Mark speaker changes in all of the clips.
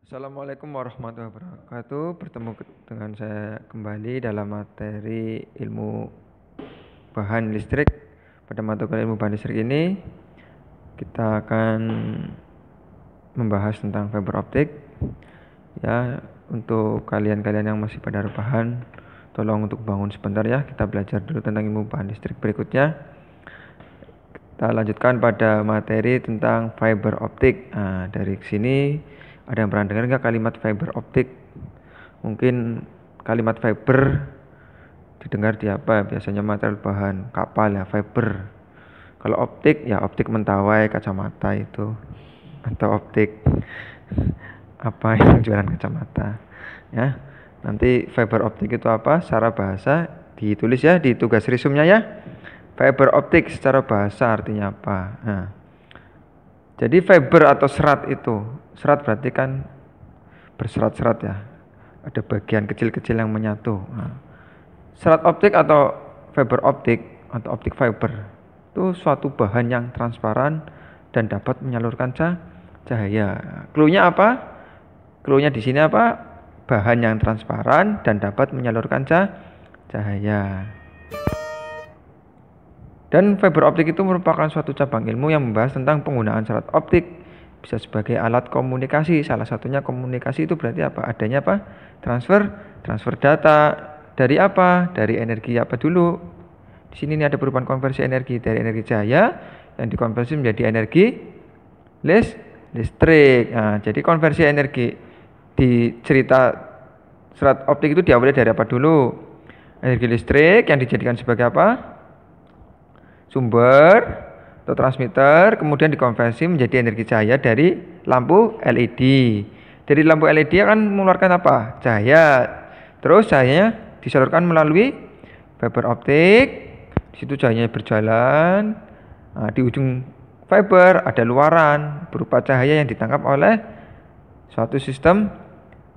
Speaker 1: Assalamualaikum warahmatullahi wabarakatuh. Dengan saya kembali dalam materi ilmu bahan listrik. Pada mata kuliah ilmu bahan listrik ini kita akan membahas tentang fiber optik. Ya, untuk kalian-kalian yang masih pada rebahan, tolong untuk bangun sebentar ya. Kita belajar dulu tentang ilmu bahan listrik berikutnya. Kita lanjutkan pada materi tentang fiber optik. Nah, dari sini ada yang pernah dengar nggak kalimat fiber optik? Mungkin kalimat fiber didengar di apa? Biasanya material bahan kapal ya, fiber. Kalau optik ya optik mentawai kacamata itu, atau optik apa yang jualan kacamata ya. Nanti fiber optik itu apa? Secara bahasa ditulis ya di tugas risumnya ya. Fiber optik secara bahasa artinya apa? Nah, jadi fiber atau serat itu, serat berarti kan berserat-serat ya, ada bagian kecil-kecil yang menyatu. Nah, serat optik atau fiber optik atau optik fiber itu suatu bahan yang transparan dan dapat menyalurkan cahaya. Cluenya apa? Cluenya di sini apa? Bahan yang transparan dan dapat menyalurkan cahaya. Dan fiber optik itu merupakan suatu cabang ilmu yang membahas tentang penggunaan serat optik bisa sebagai alat komunikasi. Salah satunya komunikasi itu berarti apa? Adanya apa? Transfer data dari apa? Dari energi apa dulu? Di sini ada perubahan konversi energi dari energi cahaya yang dikonversi menjadi energi listrik. Nah, jadi konversi energi di cerita serat optik itu diawali dari apa dulu? Energi listrik yang dijadikan sebagai apa? Sumber atau transmitter, kemudian dikonversi menjadi energi cahaya dari lampu LED. Dari lampu LED akan mengeluarkan apa? Cahaya. Terus cahayanya disalurkan melalui fiber optik. Di situ cahayanya berjalan. Nah, di ujung fiber ada luaran berupa cahaya yang ditangkap oleh suatu sistem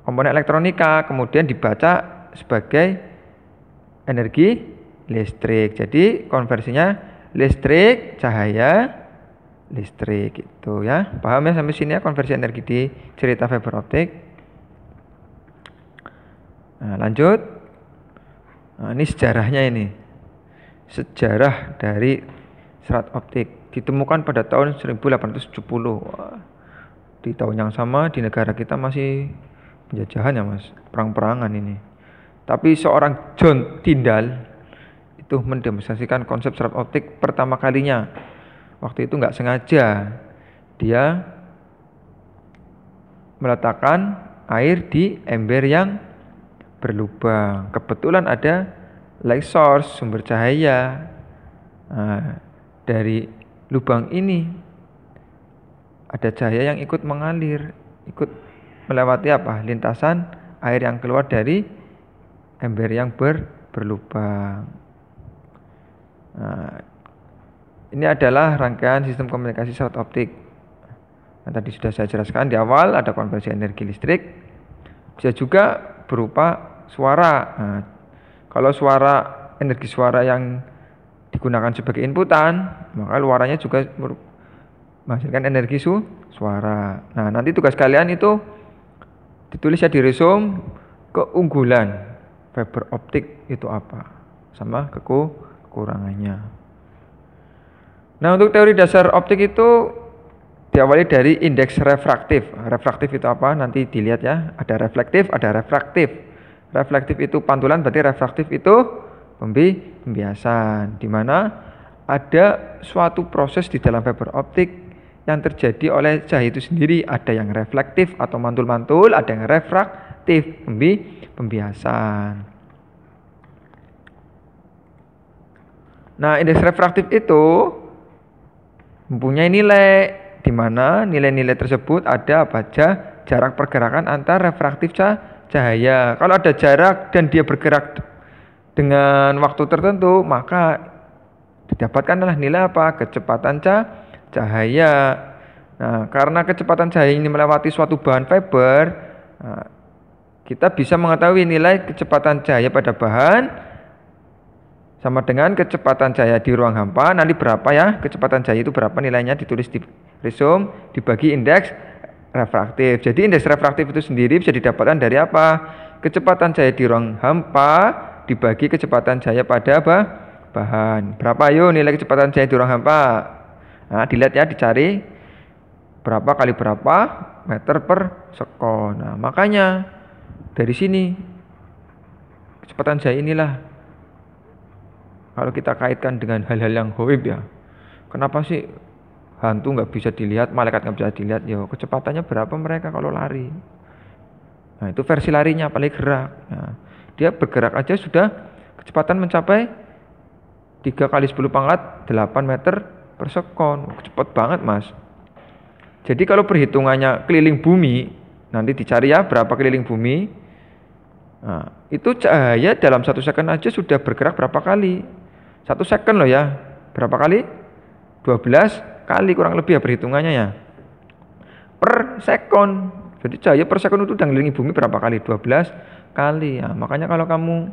Speaker 1: komponen elektronika, kemudian dibaca sebagai energi listrik. Jadi konversinya listrik, cahaya, listrik itu ya. Paham ya sampai sini ya konversi energi di cerita fiber optik. Nah, lanjut. Nah, ini sejarahnya ini. Sejarah dari serat optik ditemukan pada tahun 1870. Wah, di tahun yang sama di negara kita masih penjajahan ya Mas, perang-perangan ini. Tapi seorang John Tyndall itu mendemonstrasikan konsep serat optik pertama kalinya. Waktu itu nggak sengaja dia meletakkan air di ember yang berlubang. Kebetulan ada light source, sumber cahaya. Nah, dari lubang ini ada cahaya yang ikut mengalir, ikut melewati apa? Lintasan air yang keluar dari ember yang berlubang. Nah, ini adalah rangkaian sistem komunikasi serat optik. Nah, tadi sudah saya jelaskan di awal ada konversi energi listrik, bisa juga berupa suara. Nah, kalau energi suara yang digunakan sebagai inputan, maka luarannya juga menghasilkan energi suara. Nah, nanti tugas kalian itu ditulis ya di resume keunggulan fiber optik itu apa, sama kekurangannya. Nah, untuk teori dasar optik itu diawali dari indeks refraktif. Refraktif itu apa? Nanti dilihat ya. Ada reflektif, ada refraktif. Reflektif itu pantulan, berarti refraktif itu pembiasan. Di mana ada suatu proses di dalam fiber optik yang terjadi oleh cahaya itu sendiri. Ada yang reflektif atau mantul-mantul, ada yang refraktif, pembiasan. Nah, indeks refraktif itu mempunyai nilai di mana nilai-nilai tersebut ada pada jarak pergerakan antar refraktif cahaya. Kalau ada jarak dan dia bergerak dengan waktu tertentu, maka didapatkanlah nilai apa? Kecepatan cahaya. Nah, karena kecepatan cahaya ini melewati suatu bahan fiber, nah, kita bisa mengetahui nilai kecepatan cahaya pada bahan sama dengan kecepatan cahaya di ruang hampa. Nanti berapa ya kecepatan cahaya itu, berapa nilainya, ditulis di resume, dibagi indeks refraktif. Jadi indeks refraktif itu sendiri bisa didapatkan dari apa? Kecepatan cahaya di ruang hampa dibagi kecepatan cahaya pada bahan. Berapa yuk nilai kecepatan cahaya di ruang hampa? Nah, dilihat ya, dicari berapa kali berapa meter per sekon. Nah, makanya dari sini kecepatan cahaya inilah kalau kita kaitkan dengan hal-hal yang gaib ya. Kenapa sih hantu nggak bisa dilihat, malaikat nggak bisa dilihat? Yo, kecepatannya berapa mereka kalau lari? Nah, itu versi larinya apalagi gerak. Nah, dia bergerak aja sudah kecepatan mencapai 3 kali 10 pangkat 8 meter per sekon. Cepat banget, Mas. Jadi kalau perhitungannya keliling bumi, nanti dicari ya berapa keliling bumi. Nah, itu cahaya dalam 1 second aja sudah bergerak berapa kali? 1 second loh ya. Berapa kali? 12 kali kurang lebih ya perhitungannya ya. Per sekon. Jadi cahaya per sekon itu udah ngelilingi bumi berapa kali? 12 kali. Nah, makanya kalau kamu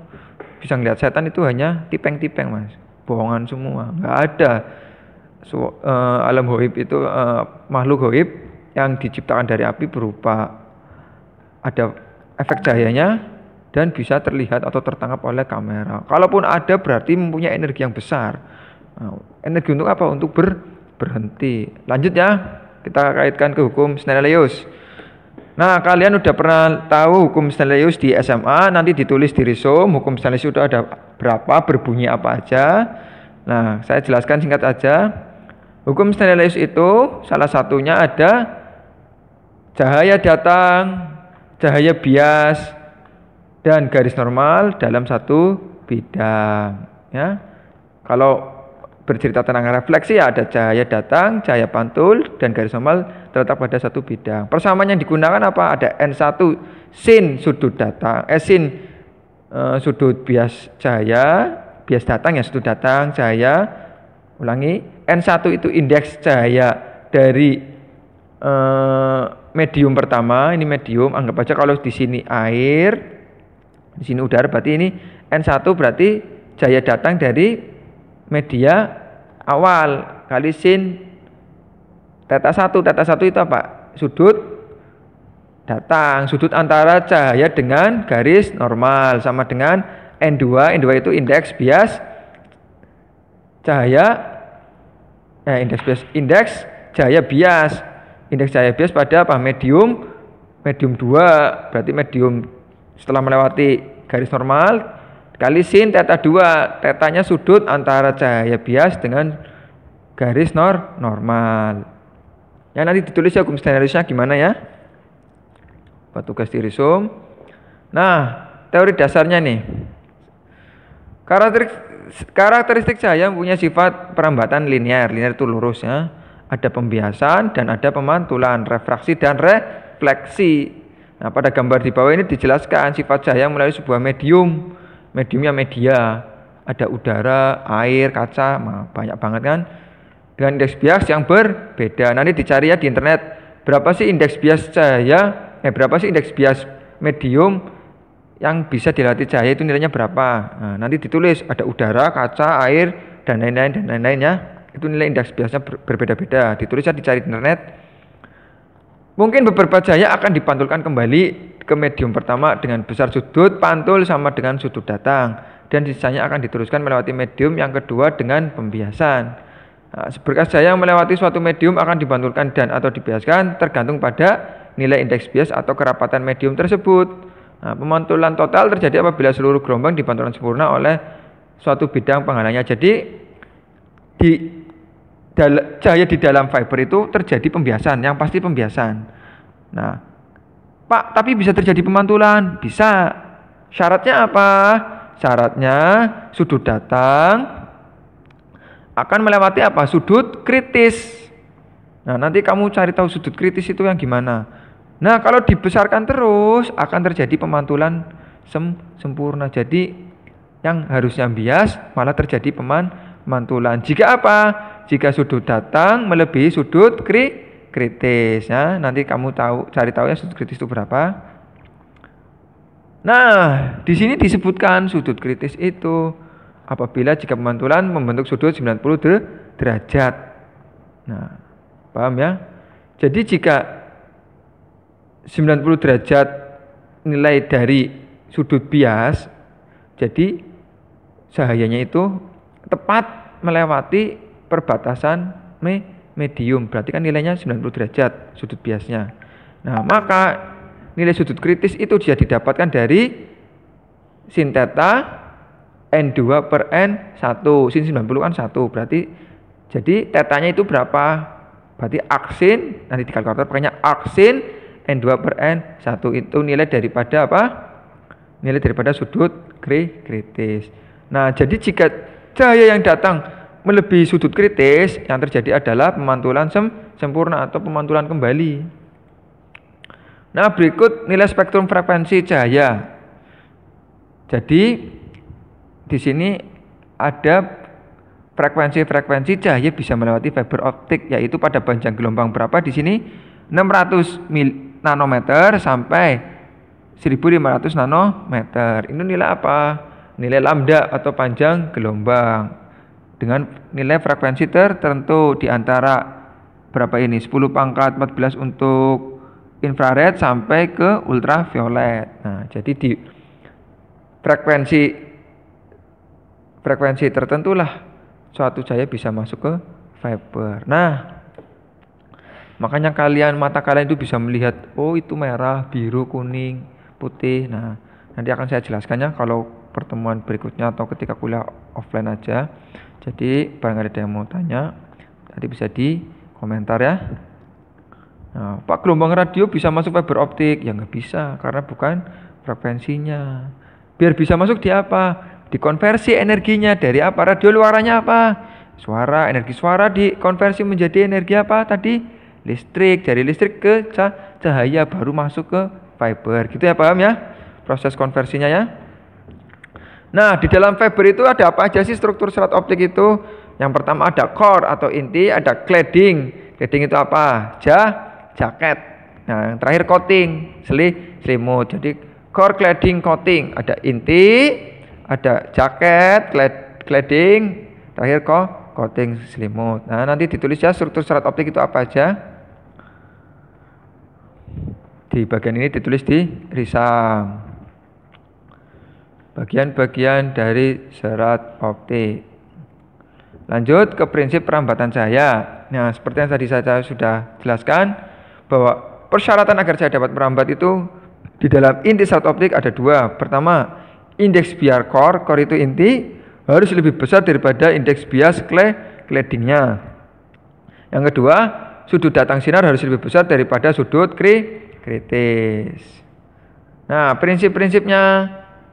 Speaker 1: bisa ngeliat setan itu hanya tipeng-tipeng, Mas. Bohongan semua. Nggak ada. Alam gaib itu makhluk gaib yang diciptakan dari api berupa ada efek cahayanya dan bisa terlihat atau tertangkap oleh kamera. Kalaupun ada berarti mempunyai energi yang besar. Nah, energi untuk apa? Untuk berhenti. Lanjut ya, kita kaitkan ke hukum Snellius. Nah, kalian udah pernah tahu hukum Snellius di SMA, nanti ditulis di resume, hukum Snellius itu ada berapa, berbunyi apa aja. Nah, saya jelaskan singkat aja. Hukum Snellius itu salah satunya ada cahaya datang, cahaya bias, dan garis normal dalam satu bidang. Ya, kalau bercerita tentang refleksi ya ada cahaya datang, cahaya pantul, dan garis normal terletak pada satu bidang. Persamaan yang digunakan apa? Ada N1 sin sudut datang, sin sudut bias cahaya, bias datang ya sudut datang cahaya. Ulangi, N1 itu indeks cahaya dari medium pertama, ini medium, anggap aja kalau di sini air, di sini udara, berarti ini N1 berarti cahaya datang dari media awal kali sin theta 1. Theta 1 itu apa? Sudut datang, sudut antara cahaya dengan garis normal sama dengan N2. N2 itu indeks bias cahaya, indeks cahaya bias. Indeks cahaya bias pada apa? Medium 2, berarti medium setelah melewati garis normal kali sin theta 2. Tetanya sudut antara cahaya bias dengan garis normal. Ya, nanti ditulis ya hukum Snelliusnya gimana ya. Buat tugas di resume. Nah, teori dasarnya nih. Karakteristik cahaya mempunyai sifat perambatan linear. Linear itu lurus ya. Ada pembiasan dan ada pemantulan, refraksi dan refleksi. Nah, pada gambar di bawah ini dijelaskan sifat cahaya melalui sebuah medium. Mediumnya media. Ada udara, air, kaca, banyak banget kan. Dengan indeks bias yang berbeda. Nanti dicari ya di internet. Berapa sih indeks bias cahaya? Berapa sih indeks bias medium yang bisa dilatih cahaya itu nilainya berapa? Nah, nanti ditulis ada udara, kaca, air, dan lain-lain ya. Itu nilai indeks biasnya berbeda-beda. Ditulis ya, dicari di internet. Mungkin beberapa cahaya akan dipantulkan kembali ke medium pertama dengan besar sudut pantul sama dengan sudut datang, dan sisanya akan diteruskan melewati medium yang kedua dengan pembiasan. Nah, seberkas cahaya yang melewati suatu medium akan dipantulkan dan atau dibiaskan tergantung pada nilai indeks bias atau kerapatan medium tersebut. Nah, pemantulan total terjadi apabila seluruh gelombang dipantulkan sempurna oleh suatu bidang penghalangnya. Jadi cahaya di dalam fiber itu terjadi pembiasan, yang pasti pembiasan. Nah, Pak, tapi bisa terjadi pemantulan? Bisa. Syaratnya apa? Syaratnya sudut datang akan melewati apa? Sudut kritis. Nah, nanti kamu cari tahu sudut kritis itu yang gimana. Nah, kalau dibesarkan terus akan terjadi pemantulan sempurna. Jadi yang harusnya bias malah terjadi pemantulan. Jika apa? Jika sudut datang melebihi sudut kritis ya. Nanti kamu cari tahu ya sudut kritis itu berapa. Nah, di sini disebutkan sudut kritis itu apabila jika pemantulan membentuk sudut 90 derajat. Nah, paham ya? Jadi jika 90 derajat nilai dari sudut bias, jadi cahayanya itu tepat melewati perbatasan medium, berarti kan nilainya 90 derajat sudut biasnya. Nah, maka nilai sudut kritis itu bisa didapatkan dari sin theta N2 per N1. Sin 90 kan 1, berarti jadi tetanya itu berapa? Berarti aksin, nanti di kalkulator pakainya aksin N2 per N1 itu nilai daripada apa? Nilai daripada sudut kritis. Nah, jadi jika cahaya yang datang melebihi sudut kritis, yang terjadi adalah pemantulan sempurna atau pemantulan kembali. Nah, berikut nilai spektrum frekuensi cahaya. Jadi di sini ada frekuensi cahaya bisa melewati fiber optik, yaitu pada panjang gelombang berapa di sini? 600 nanometer sampai 1500 nanometer. Ini nilai apa? Nilai lambda atau panjang gelombang dengan nilai frekuensi tertentu di antara berapa ini? 10 pangkat 14 untuk infrared sampai ke ultraviolet. Nah, jadi di frekuensi tertentulah suatu cahaya bisa masuk ke fiber. Nah, makanya mata kalian itu bisa melihat, oh itu merah, biru, kuning, putih. Nah, nanti akan saya jelaskannya kalau pertemuan berikutnya atau ketika kuliah offline aja. Jadi barangkali ada yang mau tanya, nanti bisa di komentar ya. Nah, Pak, gelombang radio bisa masuk fiber optik? Ya nggak bisa, karena bukan frekuensinya. Biar bisa masuk di apa? Dikonversi energinya dari apa? Radio luarannya apa? Suara, energi suara dikonversi menjadi energi apa tadi? Listrik. Dari listrik ke cahaya baru masuk ke fiber. Gitu ya, paham ya? Proses konversinya ya. Nah, di dalam fiber itu ada apa aja sih struktur serat optik itu? Yang pertama ada core atau inti, ada cladding. Cladding itu apa? Jaket. Nah, yang terakhir coating, selimut. Jadi core, cladding, coating. Ada inti, ada jaket, cladding, terakhir coating, selimut. Nah, nanti ditulis ya struktur serat optik itu apa aja. Di bagian ini ditulis di risam. Bagian-bagian dari serat optik. Lanjut ke prinsip perambatan cahaya. Nah, seperti yang tadi saya sudah jelaskan, bahwa persyaratan agar cahaya dapat merambat itu di dalam inti serat optik ada dua. Pertama, indeks bias core itu inti, harus lebih besar daripada indeks bias claddingnya. Yang kedua, sudut datang sinar harus lebih besar daripada sudut kritis. Nah, prinsip-prinsipnya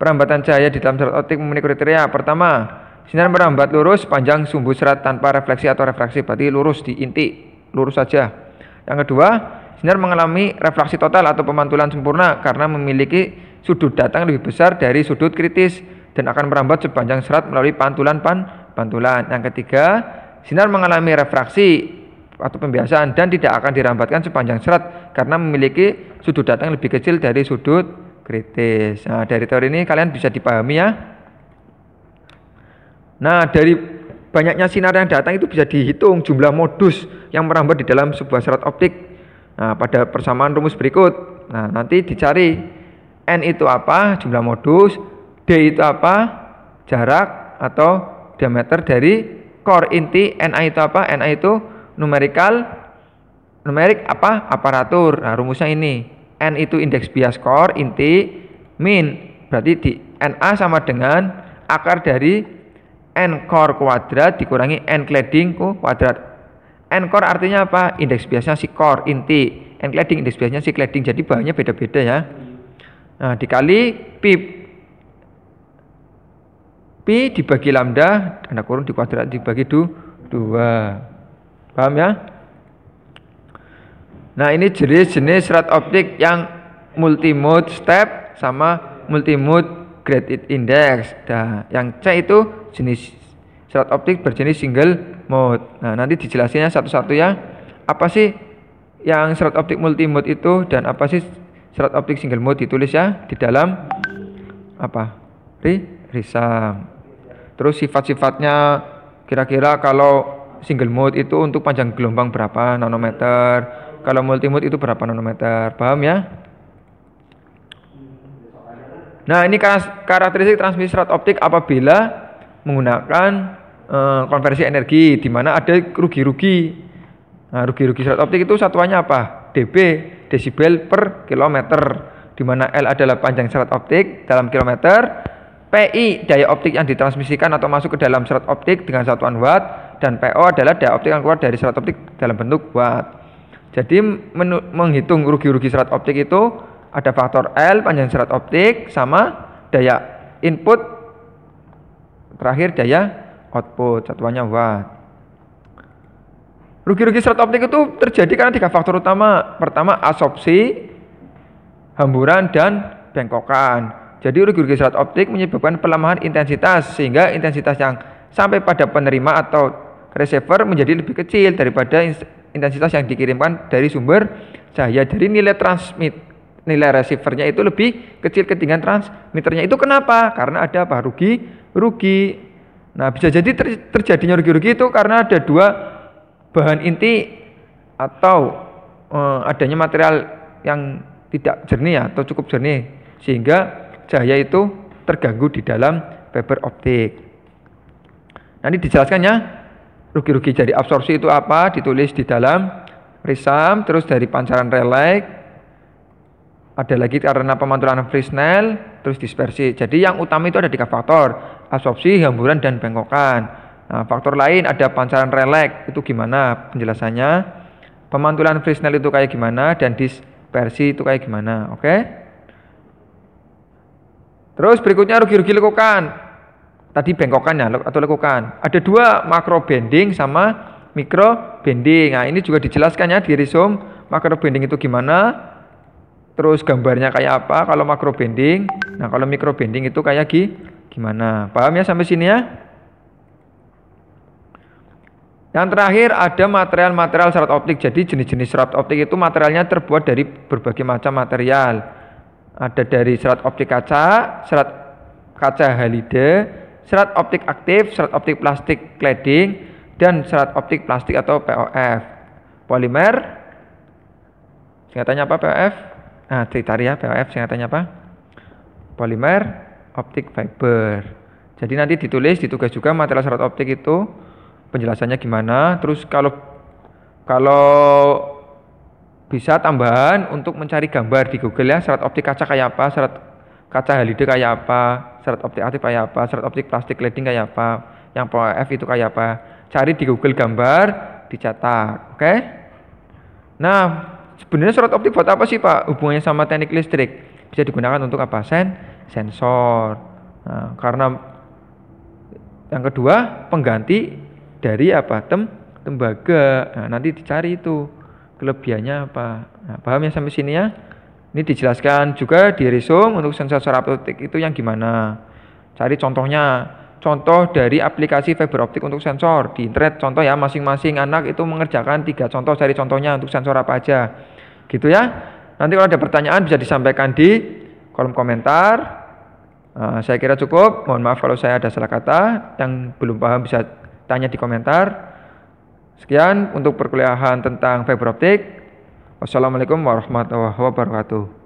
Speaker 1: perambatan cahaya di dalam serat optik memenuhi kriteria. Pertama, sinar merambat lurus panjang sumbu serat tanpa refleksi atau refraksi, berarti lurus di inti, lurus saja. Yang kedua, sinar mengalami refraksi total atau pemantulan sempurna karena memiliki sudut datang lebih besar dari sudut kritis dan akan merambat sepanjang serat melalui pantulan. Yang ketiga, sinar mengalami refraksi atau pembiasaan dan tidak akan dirambatkan sepanjang serat karena memiliki sudut datang lebih kecil dari sudut kritis. Nah, dari teori ini kalian bisa dipahami ya. Nah, dari banyaknya sinar yang datang itu bisa dihitung jumlah modus yang merambat di dalam sebuah serat optik. Nah, pada persamaan rumus berikut. Nah, nanti dicari N itu apa? Jumlah modus. D itu apa? Jarak atau diameter dari core inti. NA itu apa? NA itu numerik apa? Aparatur. Nah, rumusnya ini. N itu indeks bias core inti min. Berarti di NA sama dengan akar dari N core kuadrat dikurangi N cladding kuadrat. N core artinya apa? Indeks biasnya si core inti. N cladding indeks biasnya si cladding. Jadi bahannya beda-beda ya. Nah, dikali pi dibagi lambda, tanda kurung di kuadrat dibagi 2. Paham ya? Nah, ini jenis-jenis serat optik yang multimode step sama multimode graded index. Nah, yang C itu jenis serat optik berjenis single mode. Nah, nanti dijelasinnya satu-satu ya. Apa sih yang serat optik multimode itu dan apa sih serat optik single mode, ditulis ya di dalam apa? Risam. Terus sifat-sifatnya, kira-kira kalau single mode itu untuk panjang gelombang berapa nanometer, kalau multimode itu berapa nanometer. Paham ya? Nah, ini karakteristik transmisi serat optik apabila menggunakan konversi energi, di mana ada rugi-rugi. Nah, rugi-rugi serat optik itu satuannya apa? dB, desibel per kilometer, di mana L adalah panjang serat optik dalam kilometer, PI daya optik yang ditransmisikan atau masuk ke dalam serat optik dengan satuan watt, dan PO adalah daya optik yang keluar dari serat optik dalam bentuk watt. Jadi menghitung rugi-rugi serat optik itu ada faktor L panjang serat optik sama daya input, terakhir daya output, satuannya watt. Rugi-rugi serat optik itu terjadi karena 3 faktor utama. Pertama, absorpsi, hamburan, dan bengkokan. Jadi rugi-rugi serat optik menyebabkan pelemahan intensitas, sehingga intensitas yang sampai pada penerima atau receiver menjadi lebih kecil daripada intensitas yang dikirimkan dari sumber cahaya. Dari nilai receivernya itu lebih kecil ketimbang transmitternya. Itu kenapa? Karena ada apa? Rugi. Nah, bisa jadi terjadinya rugi-rugi itu karena ada 2 bahan inti atau adanya material yang tidak jernih atau cukup jernih, sehingga cahaya itu terganggu di dalam fiber optik. Nanti dijelaskannya rugi-rugi dari absorpsi itu apa, ditulis di dalam risam. Terus dari pancaran relay, ada lagi karena pemantulan Fresnel, terus dispersi. Jadi yang utama itu ada 3 faktor, absorpsi, hamburan, dan bengkokan. Nah, faktor lain ada pancaran relay, itu gimana penjelasannya, pemantulan Fresnel itu kayak gimana, dan dispersi itu kayak gimana. Oke. Terus berikutnya rugi-rugi lekukan. Tadi bengkokannya atau lekukan. Ada 2, makro bending sama mikro bending. Nah, ini juga dijelaskan ya di resume. Makro bending itu gimana? Terus gambarnya kayak apa kalau makro bending? Nah, kalau mikro bending itu kayak gimana? Paham ya sampai sini ya? Yang terakhir ada material-material serat optik. Jadi jenis-jenis serat optik itu materialnya terbuat dari berbagai macam material. Ada dari serat optik kaca, serat kaca halide, serat optik aktif, serat optik plastik cladding, dan serat optik plastik atau POF. Polimer, singkatannya apa POF? Nah, cari ya POF singkatannya apa? Polimer optic fiber. Jadi nanti ditulis di tugas juga material serat optik itu penjelasannya gimana. Terus kalau bisa tambahan untuk mencari gambar di Google ya, serat optik kaca kayak apa, serat kaca halide kayak apa, serat optik aktif kayak apa, serat optik plastik cladding kayak apa, yang POF itu kayak apa. Cari di Google gambar, dicetak. Oke? Nah, sebenarnya serat optik buat apa sih, Pak? Hubungannya sama teknik listrik. Bisa digunakan untuk apa? Sensor. Nah, karena yang kedua pengganti dari apa? Tembaga. Nah, nanti dicari itu kelebihannya apa. Nah, paham ya sampai sini ya? Ini dijelaskan juga di resume untuk sensor optik itu yang gimana. Cari contohnya. Contoh dari aplikasi fiber optik untuk sensor di internet. Contoh ya, masing-masing anak itu mengerjakan 3 contoh. Cari contohnya untuk sensor apa aja. Gitu ya. Nanti kalau ada pertanyaan bisa disampaikan di kolom komentar. Saya kira cukup. Mohon maaf kalau saya ada salah kata. Yang belum paham bisa tanya di komentar. Sekian untuk perkuliahan tentang fiber optik. Wassalamualaikum warahmatullahi wabarakatuh.